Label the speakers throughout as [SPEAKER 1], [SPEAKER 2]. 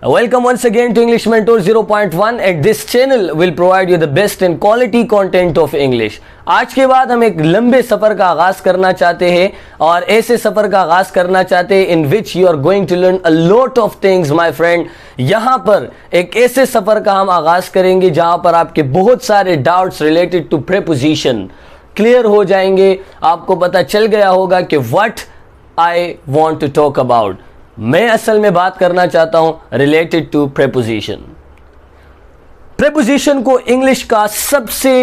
[SPEAKER 1] Welcome once again to English Mentor 0.1 and this channel will provide you the best and quality content of English. आज के बाद हम एक लंबे सफ़र का आगाज़ करना चाहते हैं और ऐसे सफ़र का आगाज़ करना चाहते हैं in which you are going to learn a lot of things my friend. यहाँ पर एक ऐसे सफ़र का हम आगाज़ करेंगे जहाँ पर आपके बहुत सारे doubts related to preposition clear हो जाएंगे. आपको पता चल गया होगा कि what I want to talk about. मैं असल में बात करना चाहता हूं रिलेटेड टू प्रेपोजिशन. प्रेपोजिशन को इंग्लिश का सबसे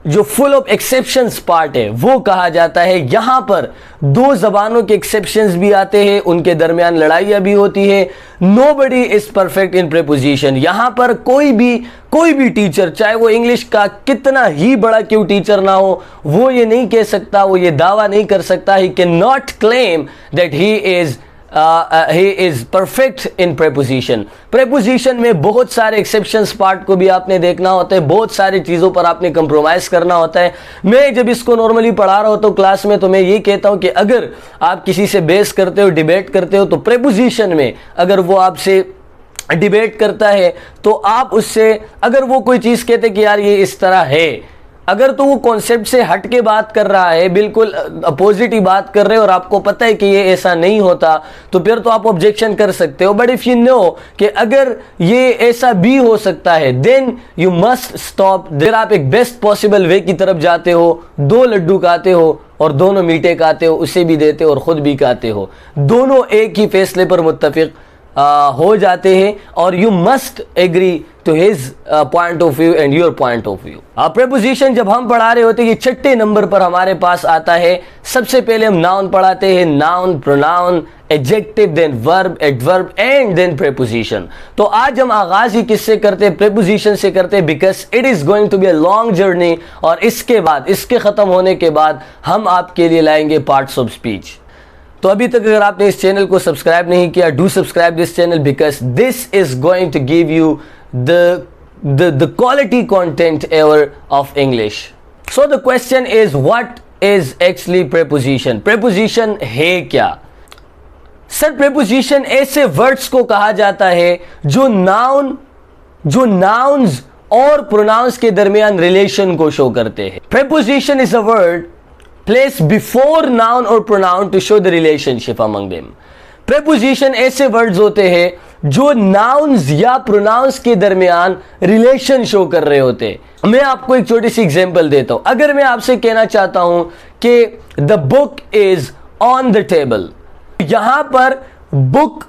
[SPEAKER 1] जो फुल ऑफ एक्सेप्शंस पार्ट है वो कहा जाता है. यहां पर दो जबानों के एक्सेप्शंस भी आते हैं, उनके दरमियान लड़ाइयां भी होती है. Nobody is perfect in preposition. यहां पर कोई भी टीचर, चाहे वो इंग्लिश का कितना ही बड़ा क्यों टीचर ना हो, वो ये नहीं कह सकता, वो ये दावा नहीं कर सकता, he can not claim that he is perfect in preposition. Preposition में बहुत सारे एक्सेप्शंस पार्ट को भी आपने देखना होता है, बहुत सारी चीज़ों पर आपने कंप्रोमाइज़ करना होता है. मैं जब इसको नॉर्मली पढ़ा रहा होता हूँ क्लास में तो मैं ये कहता हूँ कि अगर आप किसी से बेस करते हो, डिबेट करते हो, तो प्रेपोजिशन में अगर वो आपसे डिबेट करता है तो आप उससे, अगर वो कोई चीज़ कहते कि यार ये इस तरह है, अगर तो वो कॉन्सेप्ट से हट के बात कर रहा है, बिल्कुल अपोजिट ही बात कर रहे हो और आपको पता है कि ये ऐसा नहीं होता, तो फिर तो आप ऑब्जेक्शन कर सकते हो. बट इफ यू नो कि अगर ये ऐसा भी हो सकता है देन यू मस्ट स्टॉप. देर आप एक बेस्ट पॉसिबल वे की तरफ जाते हो, दो लड्डू खाते हो और दोनों मीठे खाते हो, उसे भी देते हो और खुद भी खाते हो, दोनों एक ही फैसले पर मुत्तफिक हो जाते हैं और you must agree to his point of view and your point of view. Preposition जब हम पढ़ा रहे होते हैं, ये छठे नंबर पर हमारे पास आता है. सबसे पहले हम नाउन पढ़ाते हैं, noun, pronoun, adjective, then verb, adverb and then preposition. तो आज हम आगाज ही किससे करते हैं? प्रेपोजिशन से करते हैं, because it is going to be a long journey. और इसके बाद, इसके खत्म होने के बाद हम आपके लिए लाएंगे पार्ट्स ऑफ स्पीच. तो अभी तक अगर आपने इस चैनल को सब्सक्राइब नहीं किया, do subscribe this channel because this is going to give you the quality content ever of English. So the question is, what is actually preposition? Preposition है क्या? सर preposition ऐसे words को कहा जाता है जो nouns और pronouns के दरमियान relation को show करते हैं. Preposition is a word placed before noun or pronoun to show the relationship among them. Preposition ऐसे वर्ड्स होते हैं जो नाउन्स या प्रोनाउंस के दरमियान रिलेशन शो कर रहे होते हैं. मैं आपको एक छोटी सी एग्जांपल देता हूं. अगर मैं आपसे कहना चाहता हूं कि the book is on the table, यहां पर बुक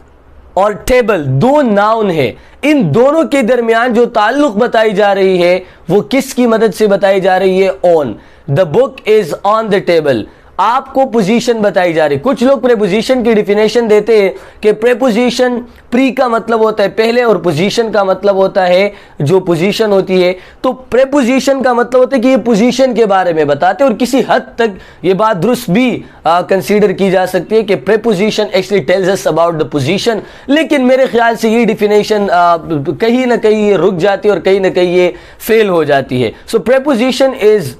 [SPEAKER 1] और टेबल दो नाउन है, इन दोनों के दरमियान जो ताल्लुक बताई जा रही है वो किसकी मदद से बताई जा रही है? On. The book is on the table. आपको पोजीशन बताई जा रही. कुछ लोग प्रेपोजिशन की डिफिनेशन देते हैं कि प्रेपोजिशन प्री का मतलब होता है पहले और पोजीशन का मतलब होता है जो पोजीशन होती है. तो प्रेपोजिशन का मतलब होता है कि ये पोजीशन के बारे में बताते हैं और किसी हद तक ये बात दुरुस्त भी कंसीडर की जा सकती है कि preposition actually tells us about the position. लेकिन मेरे ख्याल से ये डिफिनेशन कहीं ना कहीं ये रुक जाती है और कहीं ना कहीं ये फेल हो जाती है. So preposition is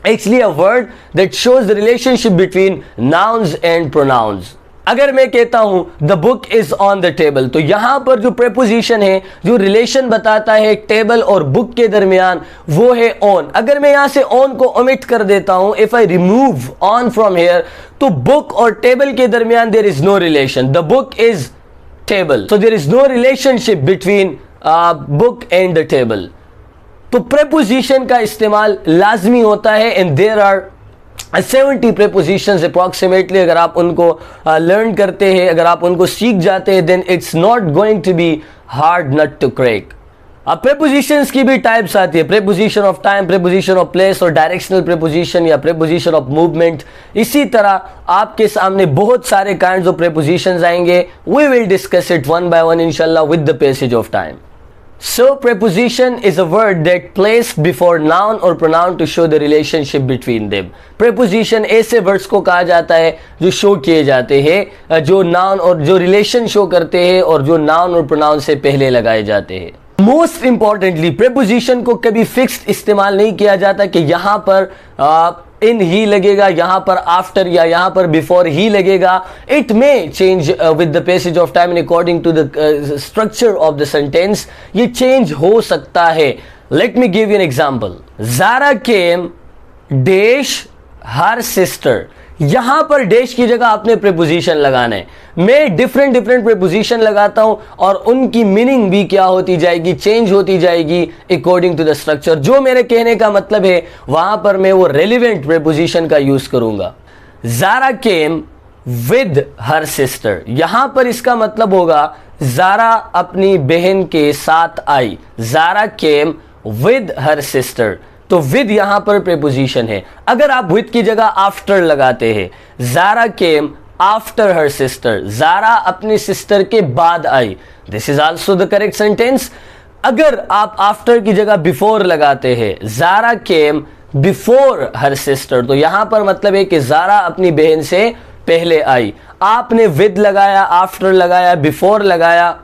[SPEAKER 1] actually a word that shows the relationship between nouns and pronouns. अगर मैं कहता हूं the book is on the table, तो यहां पर जो preposition है, जो रिलेशन बताता है टेबल और बुक के दरमियान, वो है on. अगर मैं यहां से on को omit कर देता हूं, if I remove on from here, तो book और टेबल के दरमियान there is no relation. The book is table, so there is no relationship between book and the table. तो प्रेपोजिशन का इस्तेमाल लाजमी होता है and there are 70 prepositions approximately. अगर आप उनको लर्न करते हैं, अगर आप उनको सीख जाते हैं, then it's not going to be hard nut to crack. अब प्रेपोजिशंस की भी टाइप्स आती है, preposition of time, preposition of place और डायरेक्शनल प्रेपोजिशन या प्रेपोजिशन ऑफ मूवमेंट. इसी तरह आपके सामने बहुत सारे काइंड्स ऑफ प्रेपोजिशंस आएंगे. We will discuss it one by one इंशाल्लाह with the passage of time. So preposition is a word that placed before noun or pronoun to show the relationship between them. Preposition ऐसे words को कहा जाता है जो show किए जाते हैं, जो noun और जो relation show करते हैं और जो noun और pronoun से पहले लगाए जाते हैं. Most importantly, preposition को कभी fixed इस्तेमाल नहीं किया जाता कि यहाँ पर इन ही लगेगा, यहां पर आफ्टर या यहां पर बिफोर ही लगेगा. It may change with the passage of time and according to the structure of the sentence. ये चेंज हो सकता है. Let me give you an example. Zara came dash her sister. यहां पर डैश की जगह आपने प्रीपोजिशन लगाना है. मैं डिफरेंट प्रीपोजिशन लगाता हूं और उनकी मीनिंग भी क्या होती जाएगी, चेंज होती जाएगी अकॉर्डिंग टू द स्ट्रक्चर. जो मेरे कहने का मतलब है वहां पर मैं वो रेलिवेंट प्रीपोजिशन का यूज करूंगा. Zara came with her sister. यहां पर इसका मतलब होगा ज़ारा अपनी बहन के साथ आई. Zara came with her sister. तो विद यहां पर प्रीपोजिशन है. अगर आप विद की जगह आफ्टर लगाते हैं, Zara came after her sister. Zara अपनी सिस्टर के बाद आई. This is also the correct sentence. अगर आप आफ्टर की जगह बिफोर लगाते हैं, Zara came before her sister, तो यहां पर मतलब है कि ज़ारा अपनी बहन से पहले आई. आपने विद लगाया, आफ्टर लगाया, बिफोर लगाया,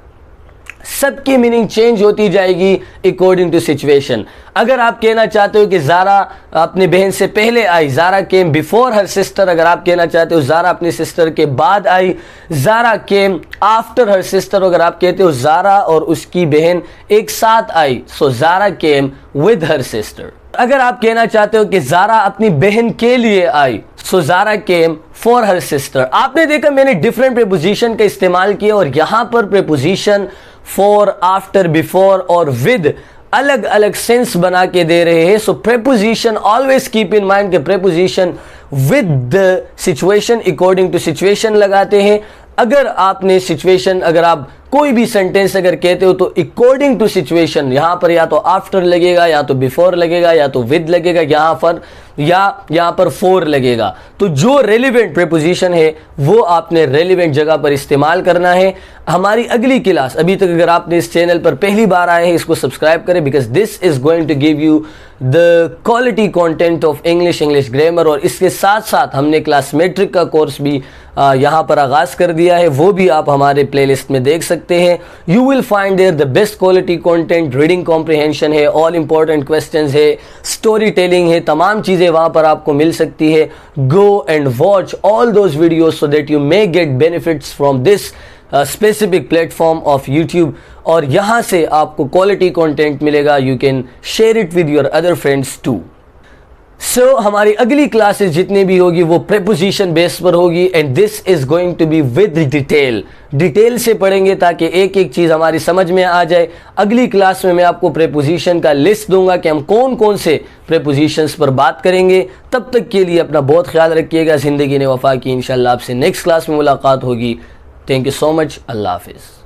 [SPEAKER 1] सबकी मीनिंग चेंज होती जाएगी अकॉर्डिंग टू सिचुएशन. अगर आप कहना चाहते हो कि ज़ारा अपनी बहन से पहले आई, Zara came before her sister. अगर आप कहना चाहते हो ज़ारा अपनी सिस्टर के बाद आई, Zara came after her sister. अगर आप कहते हो ज़ारा और उसकी बहन एक साथ आई, so Zara came with her sister. अगर आप कहना चाहते हो कि ज़ारा अपनी बहन के लिए आई, so Zara came for her sister. आपने देखा मैंने डिफरेंट प्रीपोजिशन का इस्तेमाल किया और यहां पर प्रीपोजिशन फॉर, आफ्टर, बिफोर और विद अलग अलग सेंस बना के दे रहे हैं. So preposition always keep in mind कि preposition with the situation according to situation लगाते हैं. अगर आपने सिचुएशन, अगर आप कोई भी सेंटेंस अगर कहते हो तो अकॉर्डिंग टू सिचुएशन यहां पर या तो आफ्टर लगेगा, या तो बिफोर लगेगा, या तो विद लगेगा, यहां पर फॉर लगेगा. तो जो रेलिवेंट प्रीपोजिशन है वो आपने रेलिवेंट जगह पर इस्तेमाल करना है. हमारी अगली क्लास, अभी तक अगर आपने इस चैनल पर पहली बार आए हैं, इसको सब्सक्राइब करें, because this is going to give you the quality content of English grammar. और इसके साथ साथ हमने क्लास मेट्रिक का कोर्स भी यहाँ पर आगाज़ कर दिया है, वो भी आप हमारे प्लेलिस्ट में देख सकते हैं. You will find there the best quality content, reading comprehension है, ऑल इंपॉर्टेंट क्वेश्चंस है, स्टोरी टेलिंग है, तमाम चीज़ें वहाँ पर आपको मिल सकती है. Go and watch all those videos so that you may get benefits from this specific platform of YouTube. और यहाँ से आपको क्वालिटी कंटेंट मिलेगा. You can share it with your other friends too. So हमारी अगली क्लासेस जितनी भी होगी वो प्रीपोजिशन बेस पर होगी and this is going to be with detail से पढ़ेंगे ताकि एक एक चीज़ हमारी समझ में आ जाए. अगली क्लास में मैं आपको प्रीपोजिशन का लिस्ट दूंगा कि हम कौन कौन से प्रीपोजिशंस पर बात करेंगे. तब तक के लिए अपना बहुत ख्याल रखिएगा. ज़िंदगी ने वफा की. इंशाल्लाह आपसे नेक्स्ट क्लास में मुलाकात होगी. Thank you so much. अल्लाह हाफिज़.